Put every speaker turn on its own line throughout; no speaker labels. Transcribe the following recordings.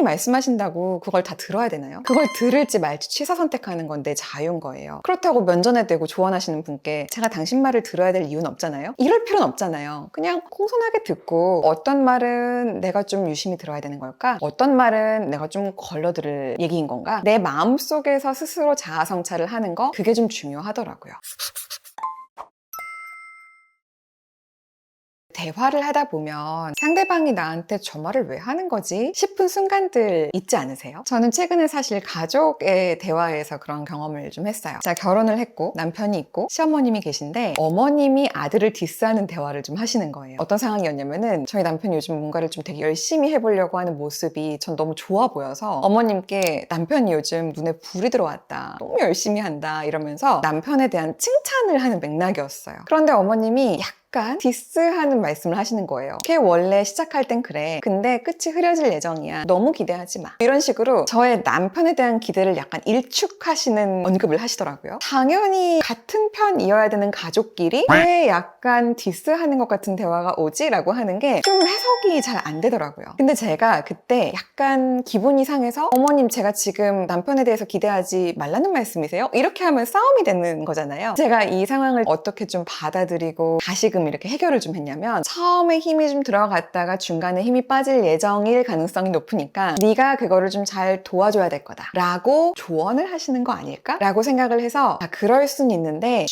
남편이 말씀하신다고 그걸 다 들어야 되나요? 그걸 들을지 말지 취사 선택하는 건 내 자유인 거예요. 그렇다고 면전에 대고 조언하시는 분께 제가 당신 말을 들어야 될 이유는 없잖아요. 이럴 필요는 없잖아요. 그냥 공손하게 듣고 어떤 말은 내가 좀 유심히 들어야 되는 걸까? 어떤 말은 내가 좀 걸러들을 얘기인 건가? 내 마음속에서 스스로 자아 성찰을 하는 거, 그게 좀 중요하더라고요. 대화를 하다 보면 상대방이 나한테 저 말을 왜 하는 거지? 싶은 순간들 있지 않으세요? 저는 최근에 사실 가족의 대화에서 그런 경험을 좀 했어요. 자, 결혼을 했고 남편이 있고 시어머님이 계신데 어머님이 아들을 디스하는 대화를 좀 하시는 거예요. 어떤 상황이었냐면은 저희 남편이 요즘 뭔가를 좀 되게 열심히 해보려고 하는 모습이 전 너무 좋아 보여서 어머님께 남편이 요즘 눈에 불이 들어왔다, 너무 열심히 한다 이러면서 남편에 대한 칭찬을 하는 맥락이었어요. 그런데 어머님이 약간 디스하는 말씀을 하시는 거예요. 걔 원래 시작할 땐 그래. 근데 끝이 흐려질 예정이야. 너무 기대하지 마. 이런 식으로 저의 남편에 대한 기대를 약간 일축하시는 언급을 하시더라고요. 당연히 같은 편이어야 되는 가족끼리 왜 약간 디스하는 것 같은 대화가 오지? 라고 하는 게 좀 해석이 잘 안 되더라고요. 근데 제가 그때 약간 기분이 상해서 어머님 제가 지금 남편에 대해서 기대하지 말라는 말씀이세요? 이렇게 하면 싸움이 되는 거잖아요. 제가 이 상황을 어떻게 좀 받아들이고 다시금 이렇게 해결을 좀 했냐면 처음에 힘이 좀 들어갔다가 중간에 힘이 빠질 예정일 가능성이 높으니까 네가 그거를 좀 잘 도와줘야 될 거다 라고 조언을 하시는 거 아닐까? 라고 생각을 해서 그럴 순 있는데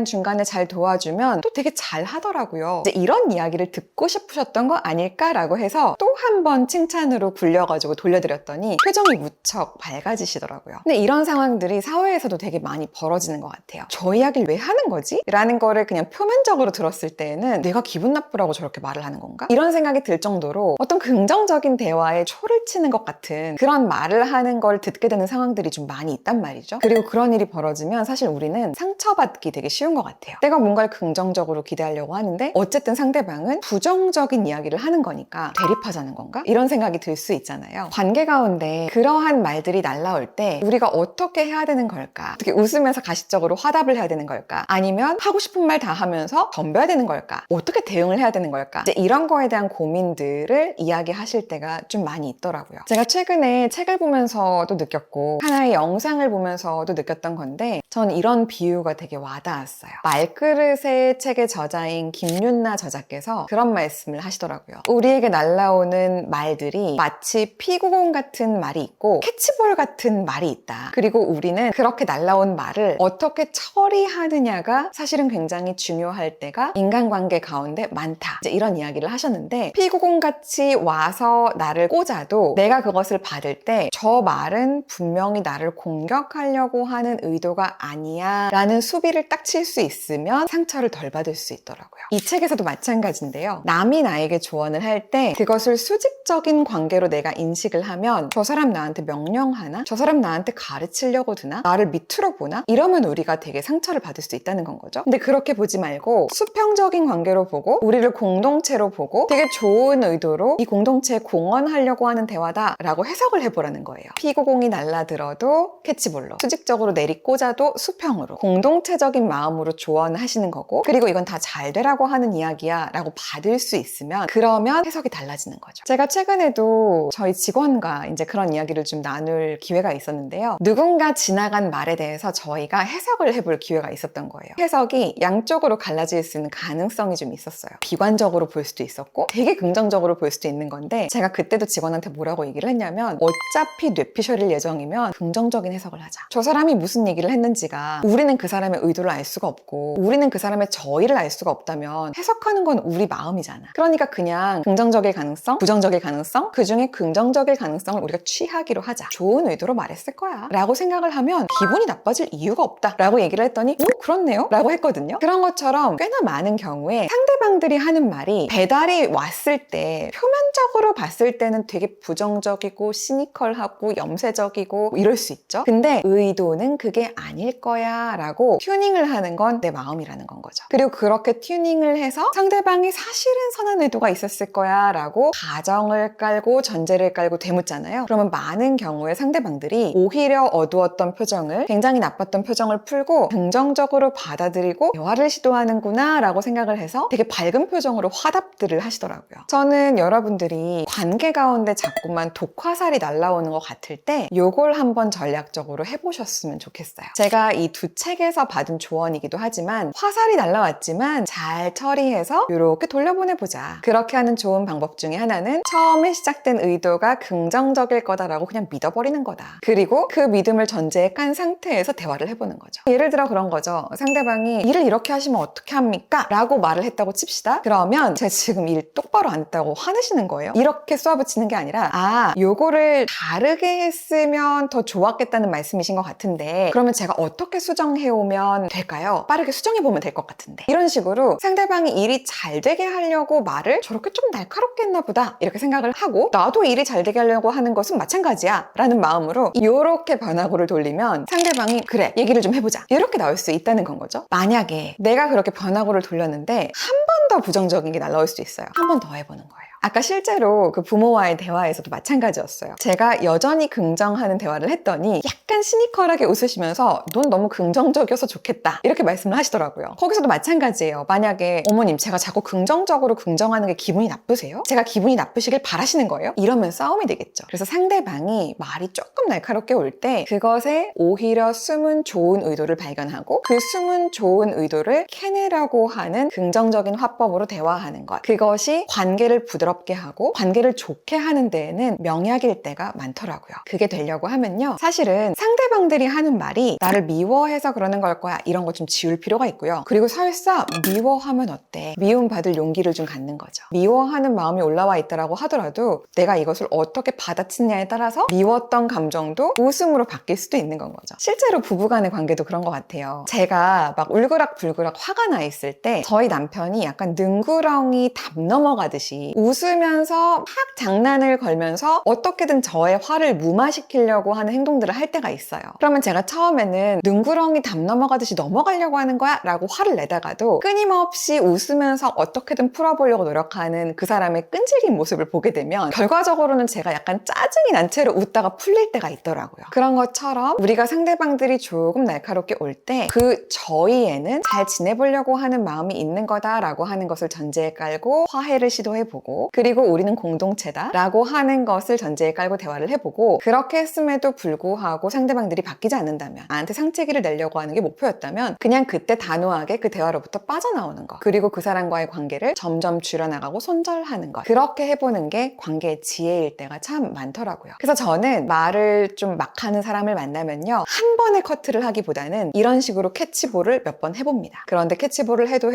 중간에 잘 도와주면 또 되게 잘 하더라고요. 이제 이런 이야기를 듣고 싶으셨던 거 아닐까라고 해서 또 한 번 칭찬으로 굴려가지고 돌려드렸더니 표정이 무척 밝아지시더라고요. 근데 이런 상황들이 사회에서도 되게 많이 벌어지는 것 같아요. 저 이야기를 왜 하는 거지? 라는 거를 그냥 표면적으로 들었을 때는 내가 기분 나쁘라고 저렇게 말을 하는 건가? 이런 생각이 들 정도로 어떤 긍정적인 대화에 초를 치는 것 같은 그런 말을 하는 걸 듣게 되는 상황들이 좀 많이 있단 말이죠. 그리고 그런 일이 벌어지면 사실 우리는 상처받기 되게 쉬운 것 같아요. 내가 뭔가를 긍정적으로 기대하려고 하는데 어쨌든 상대방은 부정적인 이야기를 하는 거니까 대립하자는 건가? 이런 생각이 들 수 있잖아요. 관계 가운데 그러한 말들이 날라올 때 우리가 어떻게 해야 되는 걸까? 어떻게 웃으면서 가식적으로 화답을 해야 되는 걸까? 아니면 하고 싶은 말 다 하면서 덤벼야 되는 걸까? 어떻게 대응을 해야 되는 걸까? 이제 이런 거에 대한 고민들을 이야기하실 때가 좀 많이 있더라고요. 제가 최근에 책을 보면서도 느꼈고 하나의 영상을 보면서도 느꼈던 건데 전 이런 비유가 되게 와닿았어요. 말그릇의 책의 저자인 김윤나 저자께서 그런 말씀을 하시더라고요. 우리에게 날라오는 말들이 마치 피구공 같은 말이 있고 캐치볼 같은 말이 있다. 그리고 우리는 그렇게 날라온 말을 어떻게 처리하느냐가 사실은 굉장히 중요할 때가 인간관계 가운데 많다. 이제 이런 이야기를 하셨는데 피구공같이 와서 나를 꽂아도 내가 그것을 받을 때 저 말은 분명히 나를 공격하려고 하는 의도가 아니야 라는 수비를 딱 칠 수 있으면 상처를 덜 받을 수 있더라고요. 이 책에서도 마찬가지인데요. 남이 나에게 조언을 할 때 그것을 수직적인 관계로 내가 인식을 하면 저 사람 나한테 명령하나? 저 사람 나한테 가르치려고 드나? 나를 밑으로 보나? 이러면 우리가 되게 상처를 받을 수 있다는 건 거죠. 근데 그렇게 보지 말고 수평적인 관계로 보고 우리를 공동체로 보고 되게 좋은 의도로 이 공동체에 공헌하려고 하는 대화다 라고 해석을 해보라는 거예요. 피구공이 날라들어도 캐치볼로, 수직적으로 내리꽂아도 수평으로, 공동체적인 마음으로 조언을 하시는 거고, 그리고 이건 다 잘 되라고 하는 이야기야 라고 받을 수 있으면 그러면 해석이 달라지는 거죠. 제가 최근에도 저희 직원과 이제 그런 이야기를 좀 나눌 기회가 있었는데요. 누군가 지나간 말에 대해서 저희가 해석을 해볼 기회가 있었던 거예요. 해석이 양쪽으로 갈라질 수 있는 가능성이 좀 있었어요. 비관적으로 볼 수도 있었고 되게 긍정적으로 볼 수도 있는 건데 제가 그때도 직원한테 뭐라고 얘기를 했냐면 어차피 뇌피셜일 예정이면 긍정적인 해석을 하자. 저 사람이 무슨 얘기를 했는지가 우리는 그 사람의 의도를 알 수가 없고 우리는 그 사람의 저의를 알 수가 없다면 해석하는 건 우리 마음이잖아. 그러니까 그냥 긍정적일 가능성, 부정적일 가능성, 그중에 긍정적일 가능성을 우리가 취하기로 하자. 좋은 의도로 말했을 거야 라고 생각을 하면 기분이 나빠질 이유가 없다 라고 얘기를 했더니 그렇네요? 라고 했거든요. 그런 것처럼 꽤나 많은 경우에 상대방들이 하는 말이 배달이 왔을 때 표면적으로 봤을 때는 되게 부정적이고 시니컬하고 염세적이고 이럴 수 있죠. 근데 의도는 그게 아닐 거야 라고 튜닝을 하는 건 내 마음이라는 건 거죠. 그리고 그렇게 튜닝을 해서 상대방이 사실은 선한 의도가 있었을 거야 라고 가정을 깔고 전제를 깔고 되묻잖아요. 그러면 많은 경우에 상대방들이 오히려 어두웠던 표정을, 굉장히 나빴던 표정을 풀고 긍정적으로 받아들이고 대화를 시도하는구나 있나? 라고 생각을 해서 되게 밝은 표정으로 화답들을 하시더라고요. 저는 여러분들이 관계 가운데 자꾸만 독화살이 날라오는 것 같을 때 요걸 한번 전략적으로 해보셨으면 좋겠어요. 제가 이 두 책에서 받은 조언이기도 하지만 화살이 날라왔지만 잘 처리해서 이렇게 돌려보내보자. 그렇게 하는 좋은 방법 중에 하나는 처음에 시작된 의도가 긍정적일 거다라고 그냥 믿어버리는 거다. 그리고 그 믿음을 전제에 깐 상태에서 대화를 해보는 거죠. 예를 들어 그런 거죠. 상대방이 일을 이렇게 하시면 어떻게 합니까? 라고 말을 했다고 칩시다. 그러면 제가 지금 일 똑바로 안 했다고 화내시는 거예요. 이렇게 쏘아붙이는 게 아니라 요거를 다르게 했으면 더 좋았겠다는 말씀이신 것 같은데 그러면 제가 어떻게 수정해오면 될까요? 빠르게 수정해보면 될 것 같은데 이런 식으로 상대방이 일이 잘 되게 하려고 말을 저렇게 좀 날카롭게 했나 보다 이렇게 생각을 하고 나도 일이 잘 되게 하려고 하는 것은 마찬가지야 라는 마음으로 이렇게 변화구를 돌리면 상대방이 그래 얘기를 좀 해보자 이렇게 나올 수 있다는 건 거죠. 만약에 내가 그렇게 변화구를 돌렸는데 한 번 더 부정적인 게 날라올 수도 있어요. 한 번 더 해보는 거예요. 아까 실제로 그 부모와의 대화에서도 마찬가지였어요. 제가 여전히 긍정하는 대화를 했더니 약간 시니컬하게 웃으시면서 넌 너무 긍정적이어서 좋겠다 이렇게 말씀을 하시더라고요. 거기서도 마찬가지예요. 만약에 어머님 제가 자꾸 긍정적으로 긍정하는 게 기분이 나쁘세요? 제가 기분이 나쁘시길 바라시는 거예요? 이러면 싸움이 되겠죠. 그래서 상대방이 말이 조금 날카롭게 올 때 그것에 오히려 숨은 좋은 의도를 발견하고 그 숨은 좋은 의도를 캐내려고 하는 긍정적인 화법으로 대화하는 것, 그것이 관계를 부드럽게 하고 관계를 좋게 하는 데에는 명약일 때가 많더라고요. 그게 되려고 하면요, 사실은 상대방들이 하는 말이 나를 미워해서 그러는 걸 거야 이런 거 좀 지울 필요가 있고요. 그리고 설사 미워하면 어때? 미움받을 용기를 좀 갖는 거죠. 미워하는 마음이 올라와 있다라고 하더라도 내가 이것을 어떻게 받아치느냐에 따라서 미웠던 감정도 웃음으로 바뀔 수도 있는 건 거죠. 실제로 부부간의 관계도 그런 것 같아요. 제가 막 울그락불그락 화가 나 있을 때 저희 남편이 약간 능구렁이 담 넘어가듯이 웃으면서 막 장난을 걸면서 어떻게든 저의 화를 무마시키려고 하는 행동들을 할 때가 있어요. 그러면 제가 처음에는 능구렁이 담 넘어가듯이 넘어가려고 하는 거야? 라고 화를 내다가도 끊임없이 웃으면서 어떻게든 풀어보려고 노력하는 그 사람의 끈질긴 모습을 보게 되면 결과적으로는 제가 약간 짜증이 난 채로 웃다가 풀릴 때가 있더라고요. 그런 것처럼 우리가 상대방들이 조금 날카롭게 올 때 그 저희에는 잘 지내보려고 하는 마음이 있는 거다라고 하는 것을 전제에 깔고 화해를 시도해보고, 그리고 우리는 공동체다 라고 하는 것을 전제에 깔고 대화를 해보고, 그렇게 했음에도 불구하고 상대방들이 바뀌지 않는다면, 나한테 상체기를 내려고 하는 게 목표였다면 그냥 그때 단호하게 그 대화로부터 빠져나오는 것, 그리고 그 사람과의 관계를 점점 줄여나가고 손절하는 것, 그렇게 해보는 게 관계의 지혜일 때가 참 많더라고요. 그래서 저는 말을 좀 막 하는 사람을 만나면요, 한 번에 커트를 하기보다는 이런 식으로 캐치볼을 몇 번 해봅니다. 그런데 캐치볼을 해도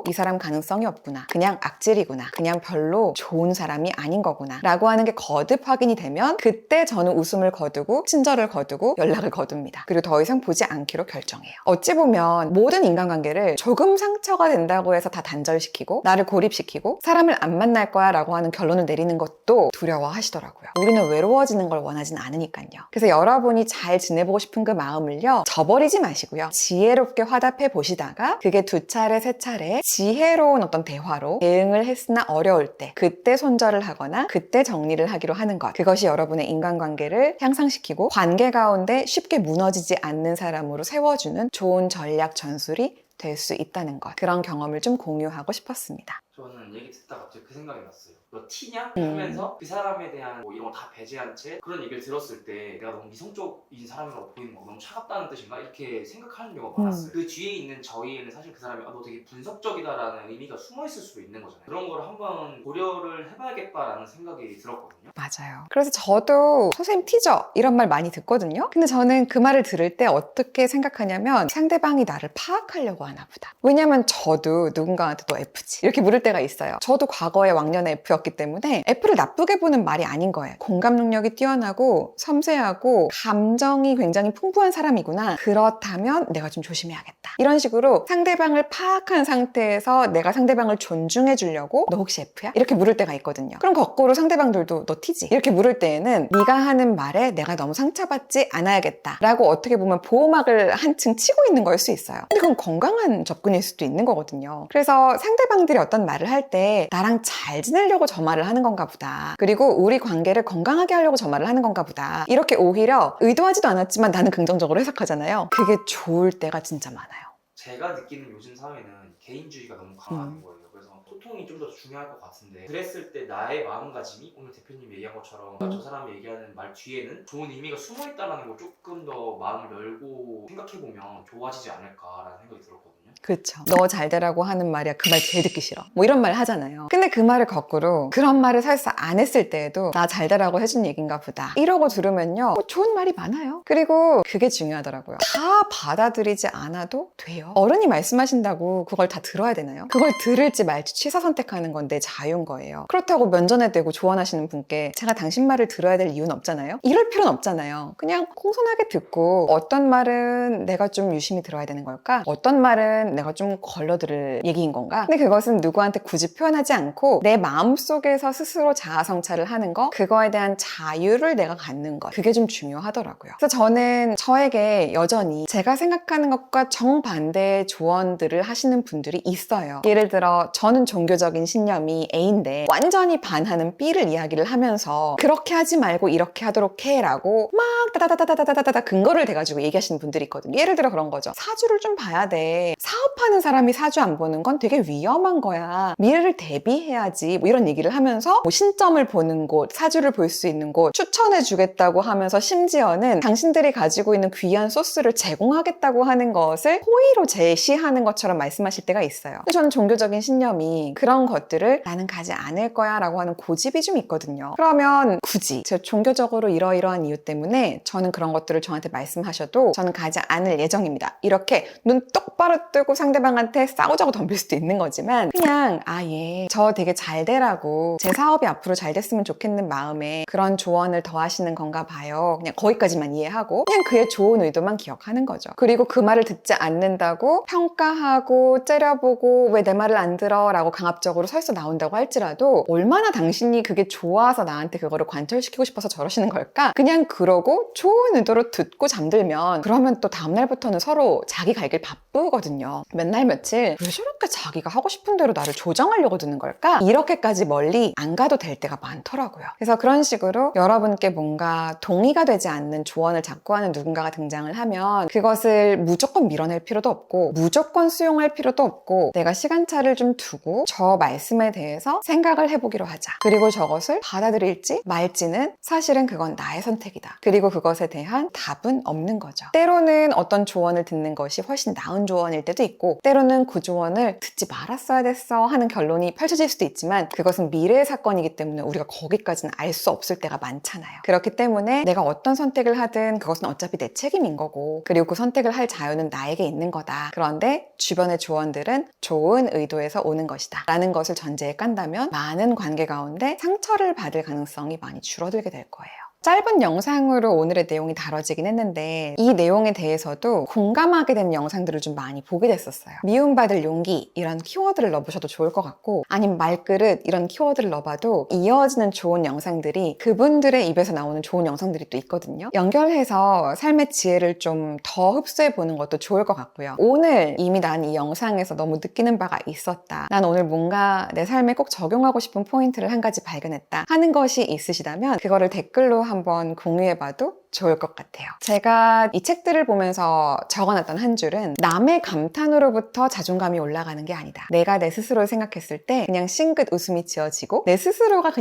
이 사람 가능성이 없구나, 그냥 악질이구나, 그냥 별로 좋은 사람이 아닌 거구나 라고 하는 게 거듭 확인이 되면 그때 저는 웃음을 거두고 친절을 거두고 연락을 거둡니다. 그리고 더 이상 보지 않기로 결정해요. 어찌 보면 모든 인간관계를 조금 상처가 된다고 해서 다 단절시키고 나를 고립시키고 사람을 안 만날 거야 라고 하는 결론을 내리는 것도 두려워하시더라고요. 우리는 외로워지는 걸 원하진 않으니까요. 그래서 여러분이 잘 지내보고 싶은 그 마음을요, 저버리지 마시고요, 지혜롭게 화답해 보시다가 그게 두 차례 세 차례 지혜로운 어떤 대화로 대응을 했으나 어려울 때 그때 손절을 하거나 그때 정리를 하기로 하는 것, 그것이 여러분의 인간관계를 향상시키고 관계 가운데 쉽게 무너지지 않는 사람으로 세워주는 좋은 전략 전술이 될 수 있다는 것, 그런 경험을 좀 공유하고 싶었습니다.
저는 얘기 듣다가 갑자기 그 생각이 났어요. 너 티냐? 하면서 그 사람에 대한 뭐 이런 거 다 배제한 채 그런 얘기를 들었을 때 내가 너무 이성적인 사람이라고 보이는 거, 너무 차갑다는 뜻인가? 이렇게 생각하는 경우가 많았어요. 그 뒤에 있는 저희에는 사실 그 사람이 너 되게 분석적이다라는 의미가 숨어있을 수도 있는 거잖아요. 그런 걸 한번 고려를 해봐야겠다라는 생각이 들었거든요.
맞아요. 그래서 저도 선생님 티죠? 이런 말 많이 듣거든요. 근데 저는 그 말을 들을 때 어떻게 생각하냐면 상대방이 나를 파악하려고 하나 보다. 왜냐면 저도 누군가한테 너 F지 이렇게 물을 때가 있어요. 저도 과거에 왕년에 F였기 때문에 F를 나쁘게 보는 말이 아닌 거예요. 공감 능력이 뛰어나고 섬세하고 감정이 굉장히 풍부한 사람이구나, 그렇다면 내가 좀 조심해야겠다, 이런 식으로 상대방을 파악한 상태에서 내가 상대방을 존중해 주려고 너 혹시 F야? 이렇게 물을 때가 있거든요. 그럼 거꾸로 상대방들도 너 T지? 이렇게 물을 때에는 네가 하는 말에 내가 너무 상처받지 않아야겠다 라고 어떻게 보면 보호막을 한층 치고 있는 거일 수 있어요. 근데 그건 건강한 접근일 수도 있는 거거든요. 그래서 상대방들이 어떤 말을 할 때 나랑 잘 지내려고 저 말을 하는 건가 보다, 그리고 우리 관계를 건강하게 하려고 저 말을 하는 건가 보다, 이렇게 오히려 의도하지도 않았지만 나는 긍정적으로 해석하잖아요. 그게 좋을 때가 진짜 많아요.
제가 느끼는 요즘 사회는 개인주의가 너무 강한 거예요. 그래서 소통이 좀 더 중요할 것 같은데 그랬을 때 나의 마음가짐이 오늘 대표님이 얘기한 것처럼 저 사람이 얘기하는 말 뒤에는 좋은 의미가 숨어있다는 걸 조금 더 마음을 열고 생각해보면 좋아지지 않을까라는 생각이 들었거든요.
그쵸. 너 잘 되라고 하는 말이야. 그 말 제일 듣기 싫어. 뭐 이런 말 하잖아요. 근데 그 말을 거꾸로 그런 말을 사실상 안 했을 때에도 나 잘 되라고 해준 얘긴가 보다. 이러고 들으면요. 좋은 말이 많아요. 그리고 그게 중요하더라고요. 다 받아들이지 않아도 돼요. 어른이 말씀하신다고 그걸 다 들어야 되나요? 그걸 들을지 말지 취사 선택하는 건 내 자유인 거예요. 그렇다고 면전에 대고 조언하시는 분께 제가 당신 말을 들어야 될 이유는 없잖아요. 이럴 필요는 없잖아요. 그냥 공손하게 듣고 어떤 말은 내가 좀 유심히 들어야 되는 걸까? 어떤 말은 내가 좀 걸러들을 얘기인 건가? 근데 그것은 누구한테 굳이 표현하지 않고 내 마음속에서 스스로 자아 성찰을 하는 거, 그거에 대한 자유를 내가 갖는 것, 그게 좀 중요하더라고요. 그래서 저는 저에게 여전히 제가 생각하는 것과 정반대의 조언들을 하시는 분들이 있어요. 예를 들어 저는 종교적인 신념이 A인데 완전히 반하는 B를 이야기를 하면서 그렇게 하지 말고 이렇게 하도록 해 라고 막 따다다다다다다다 근거를 대가지고 얘기하시는 분들이 있거든요. 예를 들어 그런 거죠. 사주를 좀 봐야 돼. 사업하는 사람이 사주 안 보는 건 되게 위험한 거야. 미래를 대비해야지. 뭐 이런 얘기를 하면서 뭐 신점을 보는 곳, 사주를 볼 수 있는 곳 추천해 주겠다고 하면서 심지어는 당신들이 가지고 있는 귀한 소스를 제공하겠다고 하는 것을 호의로 제시하는 것처럼 말씀하실 때가 있어요. 근데 저는 종교적인 신념이 그런 것들을 나는 가지 않을 거야 라고 하는 고집이 좀 있거든요. 그러면 굳이 제 종교적으로 이러이러한 이유 때문에 저는 그런 것들을 저한테 말씀하셔도 저는 가지 않을 예정입니다. 이렇게 눈 똑바로 뜨고 상대방한테 싸우자고 덤빌 수도 있는 거지만 그냥 예, 저 되게 잘 되라고 제 사업이 앞으로 잘 됐으면 좋겠는 마음에 그런 조언을 더 하시는 건가 봐요. 그냥 거기까지만 이해하고 그냥 그의 좋은 의도만 기억하는 거죠. 그리고 그 말을 듣지 않는다고 평가하고 째려보고 왜 내 말을 안 들어 라고 강압적으로 설서 나온다고 할지라도 얼마나 당신이 그게 좋아서 나한테 그거를 관철시키고 싶어서 저러시는 걸까? 그냥 그러고 좋은 의도로 듣고 잠들면 그러면 또 다음날부터는 서로 자기 갈 길 바쁘거든요. 몇 날 며칠 왜 저렇게 자기가 하고 싶은 대로 나를 조정하려고 드는 걸까? 이렇게까지 멀리 안 가도 될 때가 많더라고요. 그래서 그런 식으로 여러분께 뭔가 동의가 되지 않는 조언을 자꾸 하는 누군가가 등장을 하면 그것을 무조건 밀어낼 필요도 없고 무조건 수용할 필요도 없고 내가 시간차를 좀 두고 저 말씀에 대해서 생각을 해보기로 하자. 그리고 저것을 받아들일지 말지는 사실은 그건 나의 선택이다. 그리고 그것에 대한 답은 없는 거죠. 때로는 어떤 조언을 듣는 것이 훨씬 나은 조언일 때도 있고 때로는 그 조언을 듣지 말았어야 됐어 하는 결론이 펼쳐질 수도 있지만 그것은 미래의 사건이기 때문에 우리가 거기까지는 알 수 없을 때가 많잖아요. 그렇기 때문에 내가 어떤 선택을 하든 그것은 어차피 내 책임인 거고 그리고 그 선택을 할 자유는 나에게 있는 거다. 그런데 주변의 조언들은 좋은 의도에서 오는 것이다 라는 것을 전제에 깐다면 많은 관계 가운데 상처를 받을 가능성이 많이 줄어들게 될 거예요. 짧은 영상으로 오늘의 내용이 다뤄지긴 했는데 이 내용에 대해서도 공감하게 되는 영상들을 좀 많이 보게 됐었어요. 미움받을 용기 이런 키워드를 넣어보셔도 좋을 것 같고 아니면 말그릇 이런 키워드를 넣어봐도 이어지는 좋은 영상들이 그분들의 입에서 나오는 좋은 영상들이 또 있거든요. 연결해서 삶의 지혜를 좀 더 흡수해보는 것도 좋을 것 같고요. 오늘 이미 난 이 영상에서 너무 느끼는 바가 있었다. 난 오늘 뭔가 내 삶에 꼭 적용하고 싶은 포인트를 한 가지 발견했다 하는 것이 있으시다면 그거를 댓글로 한번 공유해봐도 좋을 것 같아요. 제가 이 책들을 보면서 적어놨던 한 줄은 남의 감탄으로부터 자존감이 올라가는 게 아니다. 내가 내 스스로를 생각했을 때 그냥 싱긋 웃음이 지어지고 내 스스로가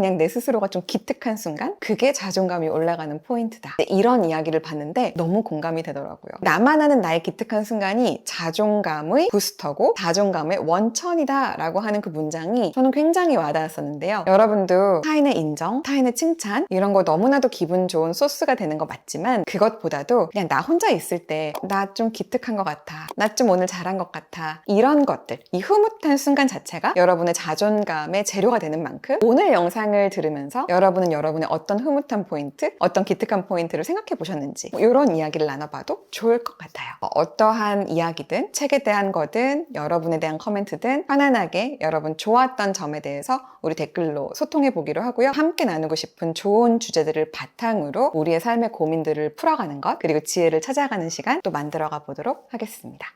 좀 기특한 순간 그게 자존감이 올라가는 포인트다. 이런 이야기를 봤는데 너무 공감이 되더라고요. 나만 아는 나의 기특한 순간이 자존감의 부스터고 자존감의 원천이다 라고 하는 그 문장이 저는 굉장히 와닿았었는데요. 여러분도 타인의 인정, 타인의 칭찬 이런 거 너무나도 기분 좋은 소스가 되는 거 맞지만 그것보다도 그냥 나 혼자 있을 때 나 좀 기특한 것 같아. 나 좀 오늘 잘한 것 같아. 이런 것들, 이 흐뭇한 순간 자체가 여러분의 자존감의 재료가 되는 만큼 오늘 영상을 들으면서 여러분은 여러분의 어떤 흐뭇한 포인트, 어떤 기특한 포인트를 생각해 보셨는지 이런 이야기를 나눠봐도 좋을 것 같아요. 어떠한 이야기든 책에 대한 거든 여러분에 대한 코멘트든 편안하게 여러분 좋았던 점에 대해서 우리 댓글로 소통해 보기로 하고요. 함께 나누고 싶은 좋은 주제들을 바탕으로 우리의 삶의 고민들을 풀어가는 것 그리고 지혜를 찾아가는 시간 또 만들어가 보도록 하겠습니다.